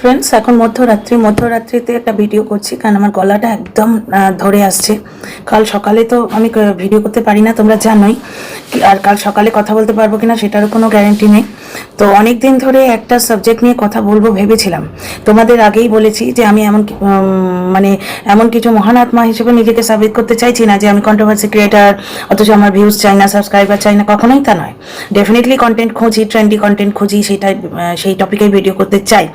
Friends, এখন মধ্যরাত্রিতে একটা video করছি কারণ আমার গলাটা একদম ধরে আসছে। কাল সকালে তো আমি ভিডিও করতে পারি না, তোমরা জানোই। আর কাল সকালে কথা বলতে পারবো কিনা সেটারও কোনো গ্যারান্টি নেই। তো অনেক দিন ধরে একটা সাবজেক্ট নিয়ে কথা বলবো ভেবেছিলাম। তোমাদের আগেই বলেছি যে আমি এমন কিছু মহান আত্মা হিসেবে নিজেকে সাবিত করতে চাইছি না যে আমি কন্ট্রোভার্সি ক্রিয়েটার, অথচ আমার ভিউজ চাই না, সাবস্ক্রাইবার চাই না, কখনোই তা নয়। ডেফিনেটলি কন্টেন্ট খুঁজি, ট্রেন্ডি কন্টেন্ট খুঁজি, সেই টপিকে ভিডিও করতে চাই,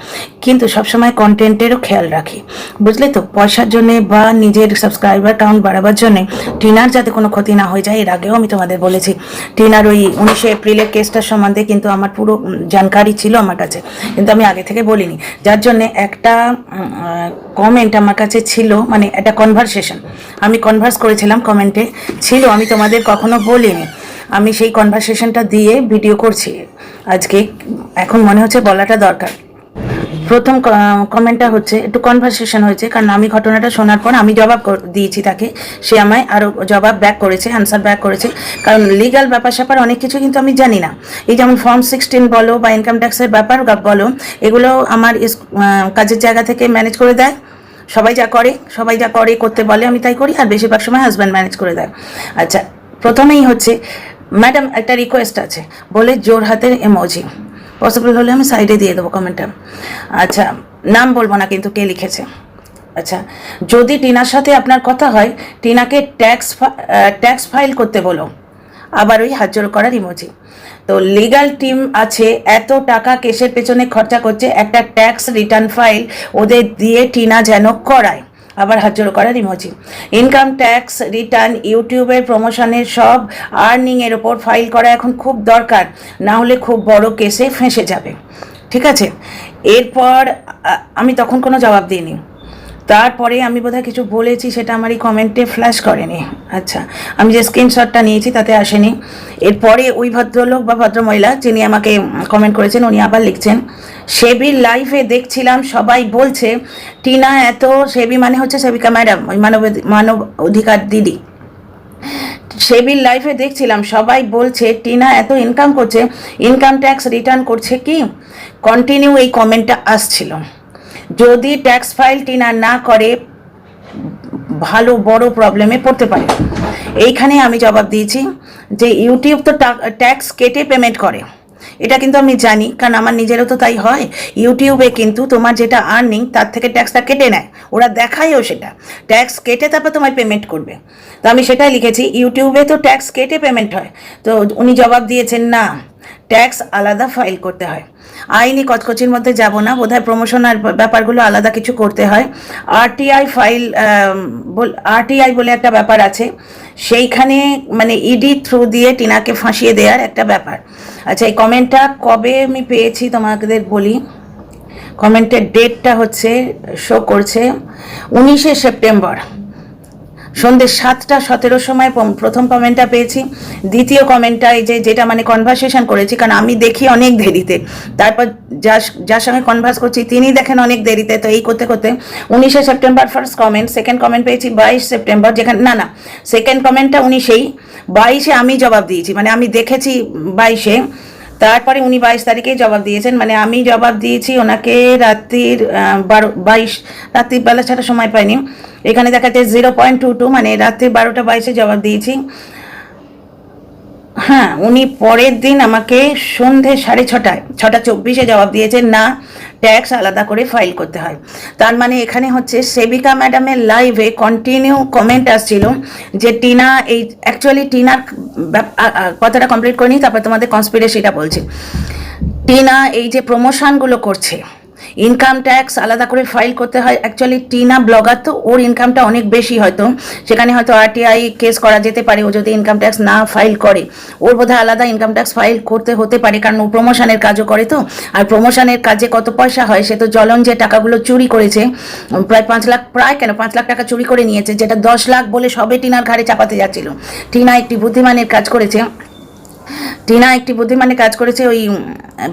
কিন্তু সবসময় কন্টেন্টেরও খেয়াল রাখি, বুঝলে তো। পয়সার জন্যে বা নিজের সাবস্ক্রাইবার কাউন্ট বাড়াবার জন্যে টিনার যাতে কোনো ক্ষতি না হয়ে যায়। এর আগেও আমি তোমাদের বলেছি টিনার ওই 19 এপ্রিলের কেসটার সম্বন্ধে কিন্তু আমার পুরো জানকারি ছিল আমার কাছে, কিন্তু আমি আগে থেকে বলিনি। যার জন্যে একটা কমেন্ট আমার কাছে ছিল, মানে একটা কনভারসেশন আমি কনভার্স করেছিলাম, কমেন্টে ছিল, আমি তোমাদের কখনো বলিনি। আমি সেই কনভারসেশনটা দিয়ে ভিডিও করছি আজকে। এখন মনে হচ্ছে বলাটা দরকার। প্রথম কমেন্টটা হচ্ছে, একটু কনভারসেশন হয়েছে, কারণ আমি ঘটনাটা শোনার পর আমি জবাব দিয়েছি তাকে, সে আমায় আরও জবাব ব্যাক করেছে, অ্যান্সার ব্যাক করেছে। কারণ লিগাল ব্যাপার স্যাপার অনেক কিছু কিন্তু আমি জানি না। এই যেমন ফর্ম 16 বলো বা ইনকাম ট্যাক্সের ব্যাপার বলো, এগুলো আমার কাজের জায়গা থেকে ম্যানেজ করে দেয়। সবাই যা করে করতে বলে আমি তাই করি, আর বেশিরভাগ সময় হাজব্যান্ড ম্যানেজ করে দেয়। আচ্ছা, প্রথমেই হচ্ছে, ম্যাডাম একটা রিকোয়েস্ট আছে বলে জোর হাতের ইমোজি, পসিবল হলে আমি সাইডে দিয়ে দেবো কমেন্টটা। আচ্ছা, নাম বলবো না কিন্তু কে লিখেছে। আচ্ছা, যদি টিনার সাথে আপনার কথা হয়, টিনাকে ট্যাক্স ফাইল করতে বলো। আবার ওই হাত জোড় করার ইমোজি। তো লিগাল টিম আছে, এত টাকা কেসের পেছনে খরচা করছে, একটা ট্যাক্স রিটার্ন ফাইল ওদের দিয়ে টিনা যেন করায়। আবার হাত জোড়ো করার ইমোজি। ইনকাম ট্যাক্স রিটার্ন, ইউটিউবের প্রমোশনের সব আর্নিংয়ের ওপর ফাইল করা এখন খুব দরকার, না হলে খুব বড় কেসে ফেঁসে যাবে। ঠিক আছে, এরপর আমি তখন কোনো জবাব দিইনি। তারপরে আমি বোধহয় কিছু বলেছি, সেটা আমার এই কমেন্টে ফ্ল্যাশ করেনি। আচ্ছা, আমি যে স্ক্রিনশটটা নিয়েছি তাতে আসেনি। এরপরে ওই ভদ্রলোক বা ভদ্রমহিলা যিনি আমাকে কমেন্ট করেছেন, উনি আবার লিখছেন, সেবির লাইভে দেখছিলাম সবাই বলছে টিনা এত, সেবি মানে হচ্ছে সেবিকা ম্যাডাম, ওই মানব অধিকার দিদি। সেবির লাইভে দেখছিলাম সবাই বলছে টিনা এত ইনকাম করছে, ইনকাম ট্যাক্স রিটার্ন করছে কি? কন্টিনিউ এই কমেন্টটা আসছিল। যদি ট্যাক্স ফাইল টিনা না করে, ভালো বড় প্রবলেমে পড়তে পারে। এইখানে আমি জবাব দিয়েছি যে ইউটিউব তো ট্যাক্স কেটে পেমেন্ট করে, এটা কিন্তু আমি জানি, কারণ আমার নিজেরও তো তাই হয়। ইউটিউবে কিন্তু তোমার যেটা আর্নিং তার থেকে ট্যাক্সটা কেটে নেয়, ওরা দেখায়ও সেটা, ট্যাক্স কেটে তারপর তোমায় পেমেন্ট করবে। তো আমি সেটাই লিখেছি, ইউটিউবে তো ট্যাক্স কেটে পেমেন্ট হয়। তো উনি জবাব দিয়েছেন, না, ট্যাক্স আলাদা ফাইল করতে হয়। আইনি কচকচির মধ্যে যাব না, বোধহয় প্রমোশন আর ব্যাপারগুলো আলাদা কিছু করতে হয়। আরটিআই বলে একটা ব্যাপার আছে, সেইখানে মানে ইডি থ্রু দিয়ে টিনাকে ফাঁসিয়ে দেওয়ার একটা ব্যাপার। আচ্ছা, এই কমেন্টটা কবে আমি পেয়েছি তোমাদের বলি। কমেন্টের ডেটটা হচ্ছে, শো করছে 19 সেপ্টেম্বর সন্ধ্যে 7টা 17 সময় প্রথম কমেন্টটা পেয়েছি। দ্বিতীয় কমেন্টটা এই যেটা মানে কনভারসেশন করেছি, কারণ আমি দেখি অনেক দেরিতে, তারপর যার সঙ্গে কনভার্স করছি তিনি দেখেন অনেক দেরিতে। তো এই করতে করতে 19 September first comment, second comment পেয়েছি 22 সেপ্টেম্বর, যেখানে না সেকেন্ড কমেন্টটা 19, 22 আমি জবাব দিয়েছি, মানে আমি দেখেছি 22। তারপরে উনি 22 তারিখেই জবাব দিয়েছেন, মানে আমি জবাব দিয়েছি ওনাকে রাত্রির 22, রাত্রির বেলা ছাড়া সময় পাইনি। এখানে দেখাচ্ছে 0.22, মানে রাত্রি 12টা 22 জবাব দিয়েছি। হ্যাঁ, উনি পরের দিন আমাকে সন্ধে 6:30 জবাব দিয়েছেন, না, ট্যাক্স আলাদা করে ফাইল করতে হয়। তার মানে এখানে হচ্ছে সেবিকা ম্যাডামের লাইভে কন্টিনিউ কমেন্ট আসছিল যে টিনা, এই অ্যাকচুয়ালি টিনার কথাটা কমপ্লিট করিনি, তারপর তোমাদের কনস্পিরেসিটা বলছি। টিনা এই যে প্রমোশনগুলো করছে, ইনকাম ট্যাক্স আলাদা করে ফাইল করতে হয়। অ্যাকচুয়ালি টিনা ব্লগার, তো ওর ইনকামটা অনেক বেশি, হয়তো সেখানে হয়তো আরটিআই কেস করা যেতে পারে। ও যদি ইনকাম ট্যাক্স না ফাইল করে, ওর বোধহয় আলাদা ইনকাম ট্যাক্স ফাইল করতে হতে পারে, কারণ ও প্রমোশনের কাজও করে। তো আর প্রমোশনের কাজে কত পয়সা হয়, সে তো জ্বলন যে টাকাগুলো চুরি করেছে, প্রায় 5 লাখ টাকা চুরি করে নিয়েছে, যেটা 10 লাখ বলে সবে টিনার ঘাড়ে চাপাতে যাচ্ছিল। টিনা একটি বুদ্ধিমানের কাজ করেছে, টিনা একটি বুদ্ধিমানের কাজ করেছে, ওই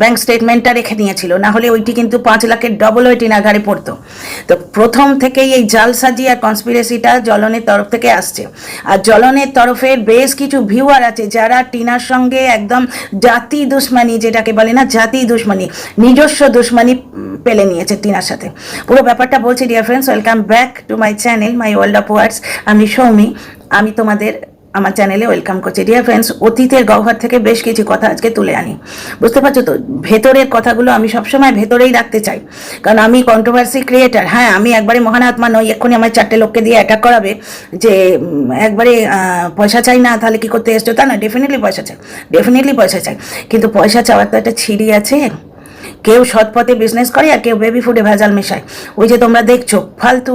ব্যাংক স্টেটমেন্টটা রেখে নিয়েছিল, না হলে ওইটি কিন্তু 5 লাখের ডবল হয়ে টিনার ঘাড়ে পড়তো। তো প্রথম থেকেই এই জালসাজি আর কনস্পিরেসিটা জ্বলনের তরফ থেকে আসছে। আর জ্বলনের তরফের বেশ কিছু ভিউয়ার আছে যারা টিনার সঙ্গে একদম জাতি দুশ্মনী, যেটাকে বলে না জাতি দুশ্মনী, নিজস্ব দুশ্মনী পেলে নিয়েছে টিনার সাথে। পুরো ব্যাপারটা বলছি। Dear friends, welcome back to my channel my world of words. আমি সৌমি, আমি তোমাদের আমার চ্যানেলে ওয়েলকাম করছি। ডিয়ার ফ্রেন্ডস, অতীতের গহ্বর থেকে বেশ কিছু কথা আজকে তুলে আনি। বুঝতে পারছো তো, ভেতরের কথাগুলো আমি সবসময় ভেতরেই রাখতে চাই, কারণ আমি কন্ট্রোভার্সি ক্রিয়েটার। হ্যাঁ, আমি একবারে মহান আত্মা নই, এক্ষুনি আমার 4টে লোককে দিয়ে অ্যাটাক করাবে যে একবারে পয়সা চাই না, তাহলে কি করতে এসছো, তা না। ডেফিনেটলি পয়সা চাই, ডেফিনেটলি পয়সা চাই, কিন্তু পয়সা চাওয়ার তো একটা ছিঁড়ি আছে। কেউ সৎ পথে বিজনেস করে আর কেউ বেবি ফুডে ভেজাল মেশায়। ওই যে তোমরা দেখছো ফালতু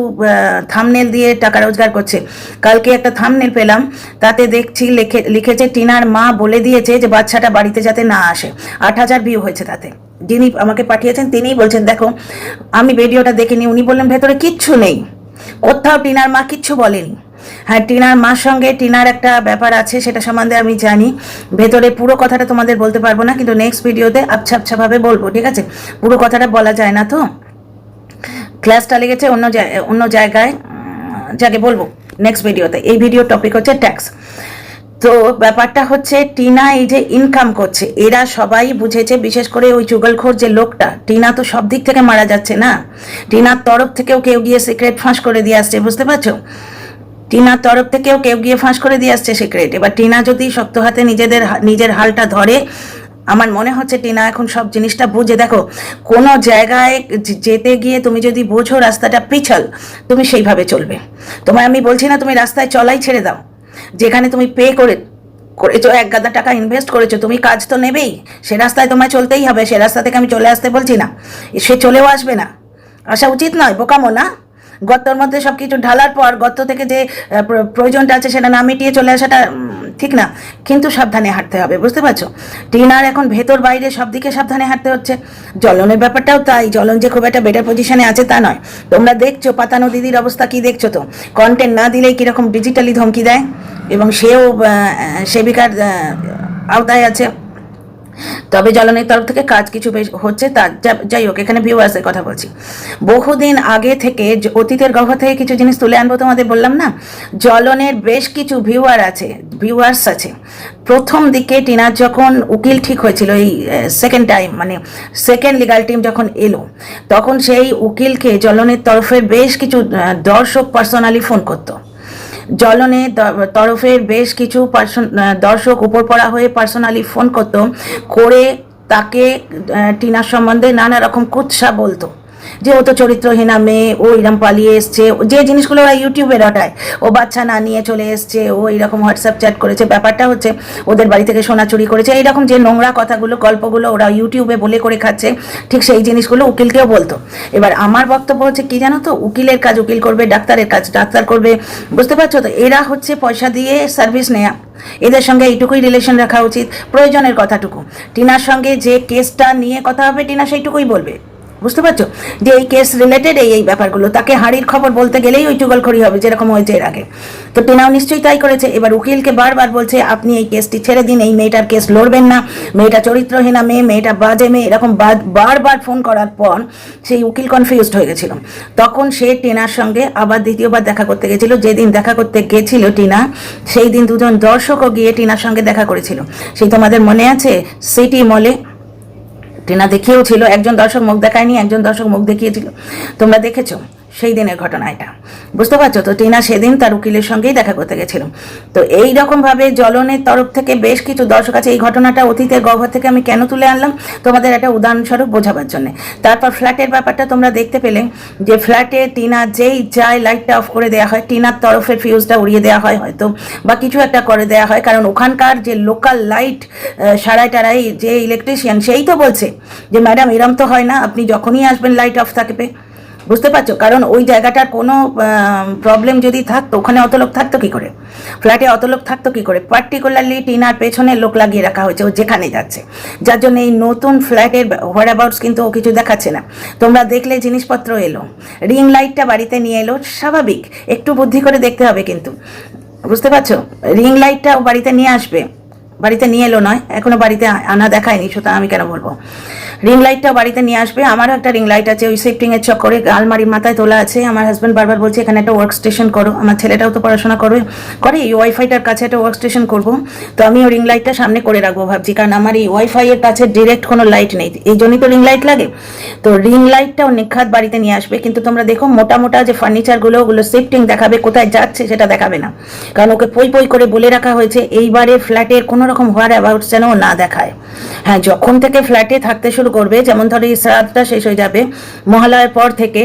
থামনেল দিয়ে টাকা রোজগার করছে। কালকে একটা থামনেল পেলাম, তাতে দেখছি লিখেছে টিনার মা বলে দিয়েছে যে বাচ্চাটা বাড়িতে যাতে না আসে। 8,000 ভিউ হয়েছে তাতে। যিনি আমাকে পাঠিয়েছেন তিনিই বলছেন, দেখো আমি ভিডিওটা দেখিনি, উনি বললেন ভেতরে কিচ্ছু নেই, কোথাও টিনার মা কিচ্ছু বলেনি। হ্যাঁ, টিনার মার সঙ্গে টিনার একটা ব্যাপার আছে, সেটা সম্বন্ধে আমি জানি। ভেতরে পুরো কথাটা তোমাদের বলতে পারবো না, কিন্তু নেক্সট ভিডিওতে আবছা আবছাভাবে বলবো, ঠিক আছে? পুরো কথাটা বলা যায় না তো, ক্লাসটা লেগেছে অন্য জায়গায়, যাকে বলবো নেক্সট ভিডিওতে। এই ভিডিওর টপিক হচ্ছে ট্যাক্স। তো ব্যাপারটা হচ্ছে, টিনা এই যে ইনকাম করছে, এরা সবাই বুঝেছে, বিশেষ করে ওই চুগলখোর যে লোকটা। টিনা তো সব দিক থেকে মারা যাচ্ছে না, টিনার তরফ থেকেও কেউ গিয়ে সিক্রেট ফাঁস করে দিয়ে আসছে, বুঝতে পারছো? টিনার তরফ থেকেও কেউ গিয়ে ফাঁস করে দিয়ে আসছে সিক্রেট। এবার টিনা যদি শক্ত হাতে নিজের হালটা ধরে, আমার মনে হচ্ছে টিনা এখন সব জিনিসটা বুঝে। দেখো, কোনো জায়গায় যেতে গিয়ে তুমি যদি বোঝো রাস্তাটা পিছল, তুমি সেইভাবে চলবে। তোমায় আমি বলছি না তুমি রাস্তায় চলাই ছেড়ে দাও, যেখানে তুমি পে করেছো, 1 গাদা টাকা ইনভেস্ট করেছো, তুমি কাজ তো নেবেই, সে রাস্তায় তোমায় চলতেই হবে। সে রাস্তা থেকে আমি চলে আসতে বলছি না, সে চলেও আসবে না, আসা উচিত নয়, বোকামো না। গর্তর মধ্যে সব কিছু ঢালার পর গর্ত থেকে যে প্রয়োজনটা আছে সেটা না মিটিয়ে চলে আসাটা ঠিক না, কিন্তু সাবধানে হাঁটতে হবে, বুঝতে পারছো? টিনার এখন ভেতর বাইরে সব দিকে সাবধানে হাঁটতে হচ্ছে। জ্বলনের ব্যাপারটাও তাই, জ্বলন যে খুব একটা বেটার পজিশনে আছে তা নয়। তোমরা দেখছো পাতানো দিদির অবস্থা কি, দেখছো তো, কন্টেন্ট না দিলেই কিরকম ডিজিটালি ধমকি দেয়, এবং সেও সেবিকার আওতায় আছে। তবে জ্বলনের তরফ থেকে কাজ কিছু বেশ হচ্ছে, তার যাই হোক, এখানে ভিউয়ার্সের কথা বলছি। বহুদিন আগে থেকে অতীতের গহ্বর থেকে কিছু জিনিস তুলে আনবো, তোমাদের বললাম না। জ্বলনের বেশ কিছু ভিউয়ার্স আছে। প্রথম দিকে টিনার যখন উকিল ঠিক হয়েছিল, এই সেকেন্ড টাইম, মানে সেকেন্ড লিগাল টিম যখন এলো, তখন সেই উকিলকে জ্বলনের তরফের বেশ কিছু দর্শক পার্সোনালি ফোন করতো। জ্বলনের তরফের বেশ কিছু দর্শক উপর পড়া হয়ে পার্সোনালি ফোন করতো, করে তাকে টিনার সম্বন্ধে নানা রকম কুৎসা বলতো, যে ও তো চরিত্রহীনা মেয়ে, ও এরকম পালিয়ে এসছে, যে জিনিসগুলো ওরা ইউটিউবে রটায়, ও বাচ্চা না নিয়ে চলে এসছে, ও এইরকম হোয়াটসঅ্যাপ চ্যাট করেছে, ব্যাপারটা হচ্ছে ওদের বাড়ি থেকে সোনা চুরি করেছে, এইরকম যে নোংরা কথাগুলো, গল্পগুলো ওরা ইউটিউবে বলে করে খাচ্ছে, ঠিক সেই জিনিসগুলো উকিলকেও বলতো। এবার আমার বক্তব্য হচ্ছে কি জানো তো, উকিলের কাজ উকিল করবে, ডাক্তারের কাজ ডাক্তার করবে, বুঝতে পারছো তো? এরা হচ্ছে পয়সা দিয়ে সার্ভিস নেয়া, এদের সঙ্গে এইটুকুই রিলেশন রাখা উচিত, প্রয়োজনের কথাটুকু। টিনার সঙ্গে যে কেসটা নিয়ে কথা হবে, টিনা সেইটুকুই বলবে, বুঝতে পারছো? যে এই কেস রিলেটেড এই ব্যাপারগুলো, তাকে হাড়ির খবর বলতে গেলেই ওই চুগলখড়ি হবে, যেরকম হয়েছে এর আগে। তো টিনাও নিশ্চয়ই তাই করেছে। এবার উকিলকে বারবার বলছে, আপনি এই কেসটি ছেড়ে দিন, এই মেয়েটার কেস লড়বেন না, মেয়েটা চরিত্রহীনা মেয়ে, মেয়েটা বাজে মেয়ে, এরকম বারবার ফোন করার পর সেই উকিল কনফিউজড হয়ে গেছিল। তখন সে টিনার সঙ্গে আবার দ্বিতীয়বার দেখা করতে গেছিল। যেদিন দেখা করতে গেছিল টিনা, সেই দিন দুজন দর্শকও গিয়ে টিনার সঙ্গে দেখা করেছিল। সেই তোমাদের মনে আছে, সিটি মলে টিনা দেখিয়েও ছিল, একজন দর্শক মুখ দেখায়নি, একজন দর্শক মুখ দেখিয়েছিল, তোমরা দেখেছো সেই দিনের ঘটনা এটা, বুঝতে পারছো তো? টিনা সেদিন তার উকিলের সঙ্গেই দেখা করতে গেছিল। তো এই রকমভাবে জ্বলনের তরফ থেকে বেশ কিছু দর্শক আছে। এই ঘটনাটা অতীতের গহ্বর থেকে আমি কেন তুলে আনলাম, তোমাদের একটা উদাহরণস্বরূপ বোঝাবার জন্য। তারপর ফ্ল্যাটের ব্যাপারটা তোমরা দেখতে পেলে, যে ফ্ল্যাটে টিনা যেই যায় লাইটটা অফ করে দেওয়া হয়, টিনার তরফের ফিউজটা উড়িয়ে দেওয়া হয় হয়তো, বা কিছু একটা করে দেওয়া হয়, কারণ ওখানকার যে লোকাল লাইট সারাই টারাই যে ইলেকট্রিশিয়ান, সেই তো বলছে যে ম্যাডাম এরম তো হয় না, আপনি যখনই আসবেন লাইট অফ থাকবে, বুঝতে পারছো? কারণ ওই জায়গাটার কোনো প্রবলেম যদি থাকতো, ওখানে অত লোক থাকতো কী করে, ফ্ল্যাটে অত লোক থাকতো কী করে? পার্টিকুলারলি টিনার পেছনে লোক লাগিয়ে রাখা হয়েছে ও যেখানে যাচ্ছে, যার জন্য এই নতুন ফ্ল্যাটের হোয়ার অ্যাবাউটস কিন্তু ও কিছু দেখাচ্ছে না। তোমরা দেখলে জিনিসপত্র এলো, রিং লাইটটা বাড়িতে নিয়ে এলো, স্বাভাবিক, একটু বুদ্ধি করে দেখতে হবে কিন্তু, বুঝতে পারছো? রিং লাইটটা ও বাড়িতে নিয়ে আসবে, বাড়িতে নিয়ে এলো নয়, এখনো বাড়িতে আনা দেখায়নি, সুতরাং আমি কেন বলবো। রিং লাইটটাও বাড়িতে নিয়ে আসবে। আমারও একটা রিং লাইট আছে, ওই শিফটিংয়ের চক্করে আলমারির মাথায় তোলা আছে। আমার হাজব্যান্ড বারবার বলছে এখানে একটা ওয়ার্ক স্টেশন করো, আমার ছেলেটাও তো পড়াশোনা করে এই ওয়াইফাইটার কাছে একটা ওয়ার্ক স্টেশন করবো, তো আমি ওই রিং লাইটটা সামনে করে রাখবো ভাবছি, কারণ আমার এই ওয়াইফাই এর কাছে ডিরেক্ট কোনো লাইট নেই, এই জন্যই তো রিং লাইট লাগে। তো রিং লাইটটাও নিখাত বাড়িতে নিয়ে আসবে, কিন্তু তোমরা দেখো মোটা মোটা যে ফার্নিচারগুলো, ওগুলো শিফটিং দেখাবে, কোথায় যাচ্ছে সেটা দেখাবে না, কারণ ওকে পই পই করে বলে রাখা হয়েছে এইবারে ফ্ল্যাটের কোনো রকম হোয়ার অ্যাবাউটস যেন না দেখায়। হ্যাঁ, যখন থেকে ফ্ল্যাটে থাকতে শুরু করবে, যেমন ধরো এই শ্রাদ্ধটা শেষ হয়ে যাবে, মহালয়ার পর থেকে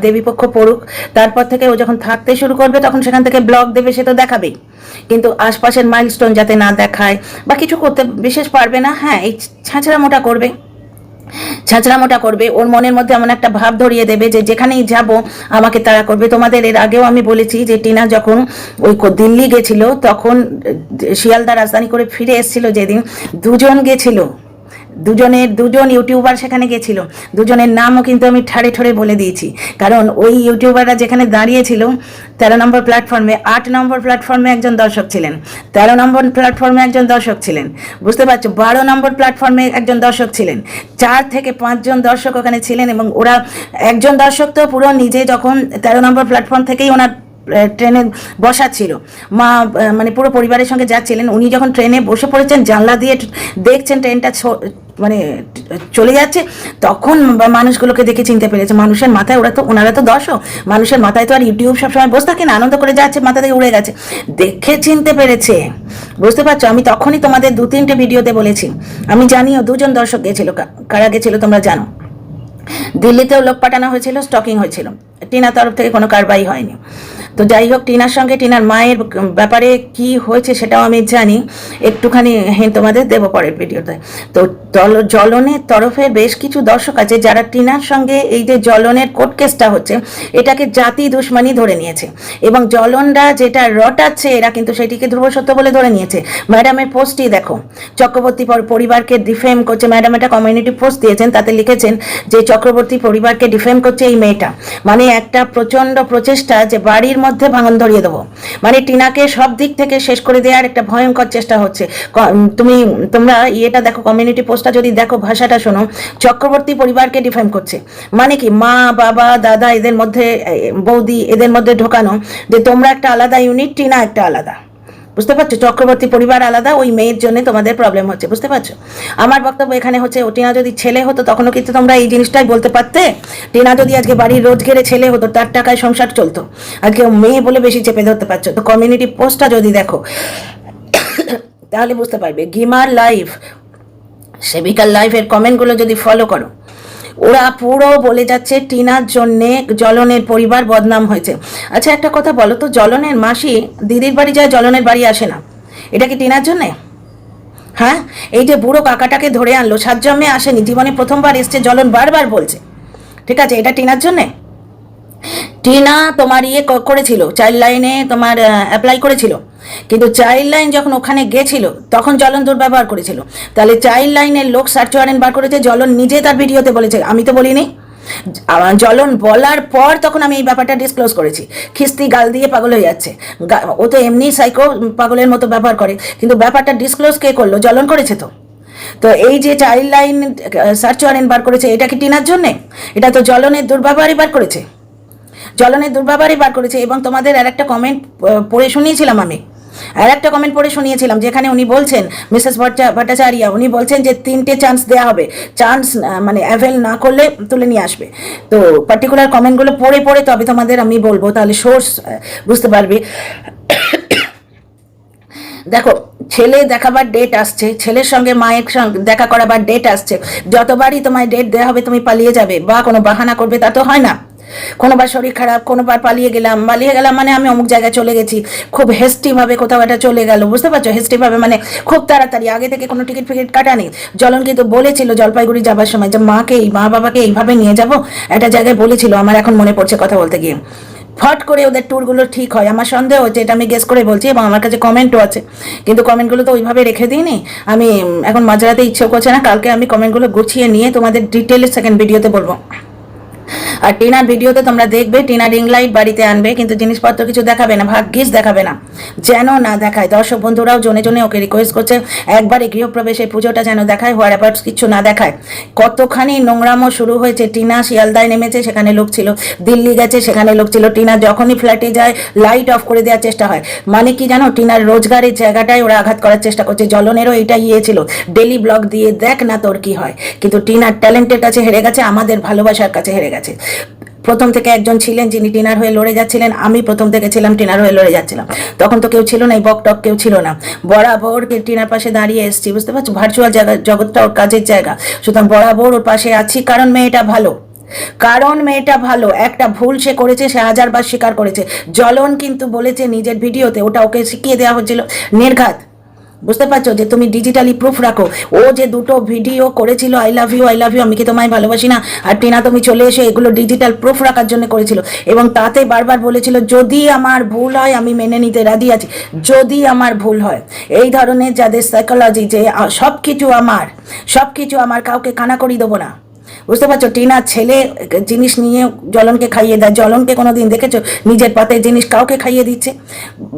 দেবীপক্ষ পড়ুক, তারপর থেকে ও যখন থাকতে শুরু করবে তখন সেখান থেকে ব্লগ দেবে, সে তো দেখাবেই, কিন্তু আশপাশের মাইলস্টোন যাতে না দেখায় বা কিছু করতে বিশেষ পারবে না। হ্যাঁ, এই ছাঁচড়া মোটা করবে, ওর মনের মধ্যে এমন একটা ভাব ধরিয়ে দেবে যে যেখানেই যাব আমাকে তাড়া করবে। তোমাদের এর আগেও আমি বলেছি যে টিনা যখন ওই দিল্লি গেছিল, তখন শিয়ালদা রাজধানী করে ফিরে এসেছিল যেদিন, দুজন গেছিল, দুজন ইউটিউবার সেখানে গেছিল, দুজনের নামও কিন্তু আমি ঠাড়ে ঠোড়ে বলে দিয়েছি, কারণ ওই ইউটিউবাররা যেখানে দাঁড়িয়েছিল 13 নম্বর প্ল্যাটফর্মে, 8 নম্বর প্ল্যাটফর্মে একজন দর্শক ছিলেন, 13 নম্বর প্ল্যাটফর্মে একজন দর্শক ছিলেন, বুঝতে পারছো, 12 নম্বর প্ল্যাটফর্মে একজন দর্শক ছিলেন, 4 থেকে 5 জন দর্শক ওখানে ছিলেন, এবং ওরা একজন দর্শক তো পুরো নিজে যখন 13 নম্বর প্ল্যাটফর্ম থেকেই ওনার ট্রেনে বসা ছিল, মা মানে পুরো পরিবারের সঙ্গে যাচ্ছিলেন, উনি যখন ট্রেনে বসে পড়েছেন, জানলা দিয়ে দেখছেন ট্রেনটা মানে চলে যাচ্ছে, তখন মানুষগুলোকে দেখে চিনতে পেরেছে। মানুষের মাথায় ওনারা তো দর্শক, মানুষের মাথায় তো আর ইউটিউব সবসময় বসে থাকে না, আনন্দ করে যাচ্ছে, মাথা থেকে উড়ে গেছে, দেখে চিনতে পেরেছে, বুঝতে পারছো। আমি তখনই তোমাদের 2-3টে ভিডিওতে বলেছি, আমি জানিও 2 জন দর্শক গেছিল, কারা গেছিল তোমরা জানো। দিল্লিতেও লোক পাঠানো হয়েছিল, স্টকিং হয়েছিল, টিনার তরফ থেকে কোনো কারবাই হয়নি। তো যাই হোক, টিনার সঙ্গে টিনার মায়ের ব্যাপারে কি হয়েছে সেটাও আমি জানি, একটুখানি তোমাদের দেবো পরের ভিডিওতে। তো জ্বলনের তরফে বেশ কিছু দর্শক আছে যারা টিনার সঙ্গে এই যে জ্বলনের কোর্ট কেসটা হচ্ছে এটাকে জাতি দুশ্মনী ধরে নিয়েছে, এবং জ্বলনরা যেটা রটাচ্ছে এরা কিন্তু সেটিকে ধ্রুব সত্য বলে ধরে নিয়েছে। ম্যাডামের পোস্টই দেখো, চক্রবর্তী পরিবারকে ডিফেম করছে, ম্যাডাম একটা কমিউনিটি পোস্ট দিয়েছেন, তাতে লিখেছেন যে চক্রবর্তী পরিবারকে ডিফেম করছে এই মেয়েটা, মানে একটা প্রচন্ড প্রচেষ্টা যে বাড়ির মধ্যে ভাঙন ধরিয়ে দেবো, মানে টিনাকে সব দিক থেকে শেষ করে দেওয়ার একটা ভয়ঙ্কর চেষ্টা হচ্ছে। তোমরা ইয়েটা দেখো, কমিউনিটি পোস্টটা যদি দেখো, ভাষাটা শোনো, চক্রবর্তী পরিবারকে ডিফেম করছে, মানে কি মা বাবা দাদা এদের মধ্যে, বৌদি এদের মধ্যে ঢোকানো যে তোমরা একটা আলাদা ইউনিট, টিনা একটা আলাদা, বুঝতে পারছো, চক্রবর্তী পরিবার আলাদা, ওই মেয়ের জন্য তোমাদের প্রবলেম হচ্ছে, বুঝতে পারছো। আমার বক্তব্য এখানে হচ্ছে, টিনা যদি ছেলে হতো তখনও কিন্তু তোমরা এই জিনিসটাই বলতে পারতে। টিনা যদি আজকে বাড়ির রোজগেরে ছেলে হতো, তার টাকায় সংসার চলতো, আজকে মেয়ে বলে বেশি চেপে ধরতে পারছো। তো কমিউনিটি পোস্টটা যদি দেখো তাহলে বুঝতে পারবে। গিমার লাইফ, সেবিকার লাইফের কমেন্টগুলো যদি ফলো করো, ওরা পুরো বলে যাচ্ছে টিনার জন্যে জ্বলনের পরিবার বদনাম হয়েছে। আচ্ছা একটা কথা বলো তো, জ্বলনের মাসি দিদির বাড়ি যায়, জ্বলনের বাড়ি আসে না, এটা কি টিনার জন্যে? হ্যাঁ, এই যে বুড়ো কাকাটাকে ধরে আনলো, 7 জন্মে আসেনি, জীবনে প্রথমবার এসছে, জ্বলন বারবার বলছে, ঠিক আছে, এটা টিনার জন্যে? টিনা তোমার ইয়ে করেছিল, চাইল্ড লাইনে তোমার অ্যাপ্লাই করেছিল, কিন্তু চাইল্ড লাইন যখন ওখানে গেছিল তখন জ্বলন দুর্ব্যবহার করেছিল, তাহলে চাইল্ড লাইনের লোক সার্চ ওয়ারেন্ট বার করেছে, জ্বলন নিজে তার ভিডিওতে বলেছে, আমি তো বলিনি। জ্বলন বলার পর তখন আমি এই ব্যাপারটা ডিসক্লোজ করেছি। খিস্তি গাল দিয়ে পাগল হয়ে যাচ্ছে, ও তো এমনি সাইকো পাগলের মতো ব্যবহার করে, কিন্তু ব্যাপারটা ডিসক্লোজ কে করলো? জ্বলন করেছে। তো এই যে চাইল্ড লাইন সার্চ ওয়ারেন্ট বার করেছে, এটা কি টিনার জন্যে? এটা তো জ্বলনের দুর্ব্যবহারই বার করেছে, এবং তোমাদের আর একটা কমেন্ট পড়ে শুনিয়েছিলাম আমি, যেখানে উনি বলছেন, মিসেস ভট্টাচার্য, উনি বলছেন যে 3টে চান্স দেওয়া হবে, চান্স মানে অ্যাভেল না করলে তুলে নিয়ে আসবে। তো পার্টিকুলার কমেন্টগুলো পড়ে পড়ে তবে তোমাদের আমি বলবো, তাহলে সোর্স বুঝতে পারবে। দেখো, ছেলে দেখাবার ডেট আসছে, ছেলের সঙ্গে মায়ের সঙ্গে দেখা করাবার ডেট আসছে, যতবারই তোমায় ডেট দেওয়া হবে তুমি পালিয়ে যাবে বা কোনো বাহানা করবে, তা তো হয় না। কোনোবার শরীর খারাপ, কোনোবার পালিয়ে গেলাম মানে আমি অমুক জায়গায় চলে গেছি, খুব হেস্টিভাবে কোথাও একটা চলে গেল, বুঝতে পারছো, হেস্টিভাবে মানে খুব তাড়াতাড়ি, আগে থেকে কোনো টিকিট ফিকিট কাটা নেই। জ্বলন কিন্তু বলেছিল জলপাইগুড়ি যাবার সময় যে মা বাবাকে এইভাবে নিয়ে যাব, একটা জায়গায় বলেছিল, আমার এখন মনে পড়ছে কথা বলতে গিয়ে। ফট করে ওদের ট্যুরগুলো ঠিক হয়, আমার সন্দেহ হচ্ছে, এটা আমি গেস করে বলছি, এবং আমার কাছে কমেন্টও আছে, কিন্তু কমেন্টগুলো তো ওইভাবে রেখে দিইনি আমি, এখন মাঝরাতে ইচ্ছেও করছে না, কালকে আমি কমেন্টগুলো গুছিয়ে নিয়ে তোমাদের ডিটেলে সেকেন্ড ভিডিওতে বলবো। আর টিনার ভিডিওতে তোমরা দেখবে টিনা রিং লাইট বাড়িতে আনবে, কিন্তু জিনিসপত্র কিছু দেখাবে না, ভাগ্যিস দেখাবে না, যেন না দেখায়। দর্শক বন্ধুরাও জনে জনে ওকে রিকোয়েস্ট করছে একবারে গৃহপ্রবেশের পুজোটা যেন দেখায়, হোয়ার অ্যাবাউটস কিছু না দেখায়। কতখানি নোংরামো শুরু হয়েছে। টিনা শিয়ালদায় নেমেছে, সেখানে লোক ছিল, দিল্লি গেছে, সেখানে লোক ছিল। টিনা যখনই ফ্ল্যাটে যায় লাইট অফ করে দেওয়ার চেষ্টা হয়। মানে কি জানো, টিনার রোজগারের জায়গাটায় ওরা আঘাত করার চেষ্টা করছে। জ্বলনেরও এটা ছিল, ডেলি ব্লগ দিয়ে দেখ না তোর কি হয়। কিন্তু টিনার ট্যালেন্টের কাছে হেরে গেছে, আমাদের ভালোবাসার কাছে হেরে গেছে। প্রথম থেকে একজন ছিলেন যিনি টিনার হয়ে লড়ে যাচ্ছিলেন, আমি প্রথম থেকে ছিলাম টিনার হয়ে লড়ে যাচ্ছিলাম। তখন তো কেউ ছিল না, এই বকটক কেউ ছিল না। বরাবর টিনার পাশে দাঁড়িয়ে এসেছি, বুঝতে পারছো, ভার্চুয়াল জায়গা জগৎটা ওর কাজের জায়গা, সুতরাং বরাবর ওর পাশে আছি। কারণ মেয়েটা ভালো, কারণ মেয়েটা ভালো। একটা ভুল সে করেছে, সে হাজারবার স্বীকার করেছে। জ্বলন কিন্তু বলেছে নিজের ভিডিওতে, ওটা ওকে শিখিয়ে দেওয়া হচ্ছিল নির্ঘাত। বুঝতে পারছো যে তুমি ডিজিটালি প্রুফ রাখো। ও যে দুটো ভিডিও করেছিল আই লাভ ইউ আমি কি তোমায় ভালোবাসি না, আর টিনা তুমি চলে এসে এগুলো ডিজিটাল প্রুফ রাখার জন্য করেছিল। এবং তাতে বারবার বলেছিল যদি আমার ভুল হয় আমি মেনে নিতে রাজি আছি, যদি আমার ভুল হয়। এই ধরনের যাদের সাইকোলজি যে সব কিছু আমার কাউকে কানাকড়ি দেবো না। বুঝতে পারছো, টিনার ছেলে জিনিস নিয়ে জ্বলনকে খাইয়ে দেয়। জ্বলনকে কোনোদিন দেখেছো নিজের পাতে জিনিস কাউকে খাইয়ে দিচ্ছে?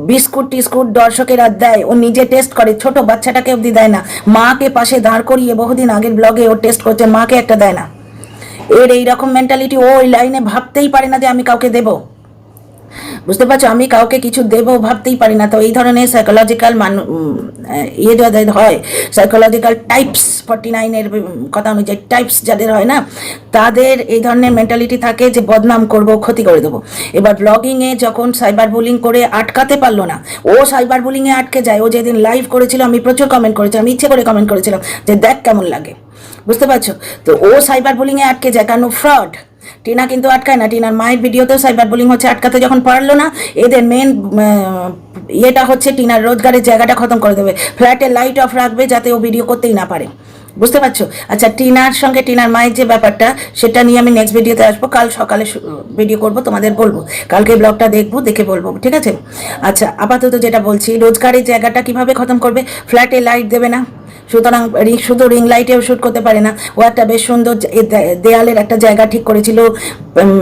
বিস্কুট টিস্কুট দর্শকেরা দেয়, ও নিজে টেস্ট করে, ছোট বাচ্চাটাকে অবধি দেয় না। মাকে পাশে দাঁড় করিয়ে বহুদিন আগের ব্লগে ও টেস্ট করছে, মাকে একটা দেয় না। এর এইরকম মেন্টালিটি, ও ওই লাইনে ভাবতেই পারে না যে আমি কাউকে দেবো। বুঝতে পারছো, আমি কাউকে কিছু দেবো ভাবতেই পারি না। তো এই ধরনের সাইকোলজিক্যাল যাদের হয়, সাইকোলজিক্যাল টাইপস 49-এর কথা অনুযায়ী টাইপস যাদের হয় না, তাদের এই ধরনের মেন্টালিটি থাকে যে বদনাম করব, ক্ষতি করে দেবো। এবার ব্লগিংয়ে যখন সাইবার বুলিং করে আটকাতে পারলো না, ও সাইবার বুলিংয়ে আটকে যায়। ও যেদিন লাইভ করেছিল আমি প্রচুর কমেন্ট করেছিলাম, ইচ্ছে করে কমেন্ট করেছিলাম যে দেখ কেমন লাগে। বুঝতে পারছো, তো ও সাইবার বুলিংয়ে আটকে যায় কারণ ফ্রড। টিনা কিন্তু আটকায় না। টিনার মায়ের ভিডিওতেও সাইবার বুলিং হচ্ছে, আটকাতে যখন পারলো না, এদের মেন ইয়েটা হচ্ছে টিনার রোজগারের জায়গাটা খতম করে দেবে। ফ্ল্যাটে লাইট অফ রাখবে যাতে ও ভিডিও করতেই না পারে। বুঝতে পারছো? আচ্ছা, টিনার সঙ্গে টিনার মায়ের যে ব্যাপারটা, সেটা নিয়ে আমি নেক্সট ভিডিওতে আসবো। কাল সকালে ভিডিও করব, তোমাদের বলবো। কালকে ব্লগটা দেখবো, দেখে বলবো, ঠিক আছে? আচ্ছা, আপাতত যেটা বলছি, রোজগারের জায়গাটা কিভাবে খতম করবে? ফ্ল্যাটে লাইট দেবে না, সুতরাং শুধু রিং লাইটেও শ্যুট করতে পারে না। ও একটা বেশ সুন্দর দেয়ালের একটা জায়গা ঠিক করেছিল,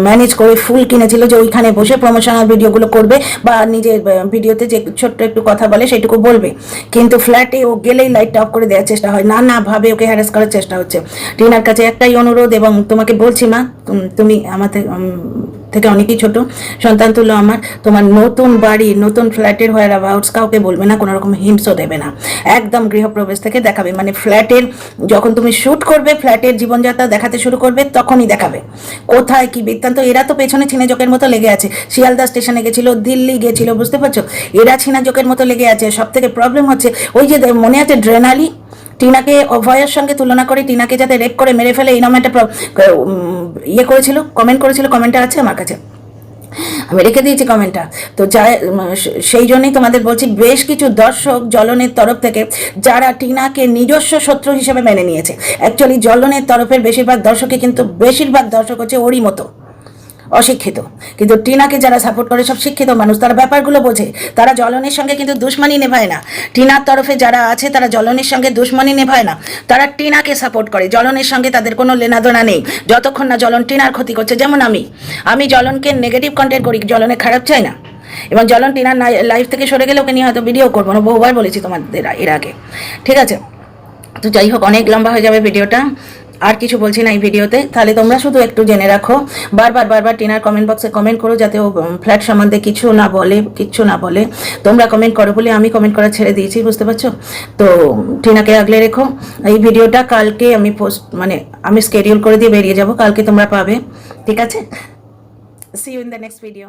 ম্যানেজ করে ফুল কিনেছিল যে ওইখানে বসে প্রমোশনাল ভিডিওগুলো করবে বা নিজের ভিডিওতে যে ছোট্ট একটু কথা বলে সেটুকু বলবে। কিন্তু ফ্ল্যাটে ও গেলেই লাইটটা অফ করে দেওয়ার চেষ্টা হয়, নানাভাবে ওকে হ্যারাস করার চেষ্টা হচ্ছে। টিনার কাছে একটাই অনুরোধ, এবং তোমাকে বলছি মা, তুমি আমাদের থেকে অনেকই ছোট সন্তান তুলো আমার, তোমার নতুন বাড়ি নতুন ফ্ল্যাটের হোয়ার অ্যাবাউটস কাউকে বলবে না, কোনো রকম হিন্টসও দেবে না। একদম গৃহপ্রবেশ থেকে দেখাবে, মানে ফ্ল্যাটের যখন তুমি শ্যুট করবে, ফ্ল্যাটের জীবনযাত্রা দেখাতে শুরু করবে, তখনই দেখাবে কোথায় কি বৃত্তান্ত। এরা তো পেছনে ছিনেজোকের মতো লেগে আছে, শিয়ালদা স্টেশনে গেছিল, দিল্লি গেছিল, বুঝতে পারছো, এরা ছিনাজোকের মতো লেগে আছে। সব থেকে প্রবলেম হচ্ছে ওই যে মনে আছে ড্রেনালি, টিনাকে অভয়ের সঙ্গে তুলনা করে টিনাকে যাতে রেপ করে মেরে ফেলে, এই নামে একটা ইয়ে করেছিল, কমেন্ট করেছিল। কমেন্টটা আছে আমার কাছে, আমি রেখে দিয়েছি কমেন্টটা। তো সেই জন্যই তোমাদের বলছি, বেশ কিছু দর্শক জ্বলনের তরফ থেকে যারা টিনাকে নিজস্ব শত্রু হিসেবে মেনে নিয়েছে। অ্যাকচুয়ালি জ্বলনের তরফের বেশিরভাগ দর্শকই কিন্তু বেশিরভাগ দর্শক হচ্ছে ওরই মতো অশিক্ষিত, কিন্তু টিনাকে যারা সাপোর্ট করে সব শিক্ষিত মানুষ, তারা ব্যাপারগুলো বোঝে। তারা জ্বলনের সঙ্গে কিন্তু দুশ্মনী নেভায় না। টিনার তরফে যারা আছে তারা জ্বলনের সঙ্গে দুশ্মনী নেভায় না, তারা টিনাকে সাপোর্ট করে। জ্বলনের সঙ্গে তাদের কোনো লেনাদেনা নেই যতক্ষণ না জ্বলন টিনার ক্ষতি করছে। যেমন আমি জ্বলনকে নেগেটিভ কন্টেন্ট করি, জ্বলনের খারাপ চাই না। এবং জ্বলন টিনার লাইফ থেকে সরে গেলে ওকে নিয়ে হয়তো ভিডিও করবো না, বহুবার বলেছি তোমাদের এর আগে, ঠিক আছে? তো যাই হোক, অনেক লম্বা হয়ে যাবে ভিডিওটা, আর কিছু বলছি না এই ভিডিওতে। তাহলে তোমরা শুধু একটু জেনে রাখো, বারবার টিনার কমেন্ট বক্সে কমেন্ট করো যাতে ও ফ্ল্যাট সম্বন্ধে কিচ্ছু না বলে। তোমরা কমেন্ট করো বলে আমি কমেন্ট করা ছেড়ে দিয়েছি, বুঝতে পারছো? তো টিনাকে আগলে রেখো। এই ভিডিওটা কালকে আমি আমি স্কেডিউল করে দিয়ে বেরিয়ে যাব, কালকে তোমরা পাবে, ঠিক আছে? See you in the next video.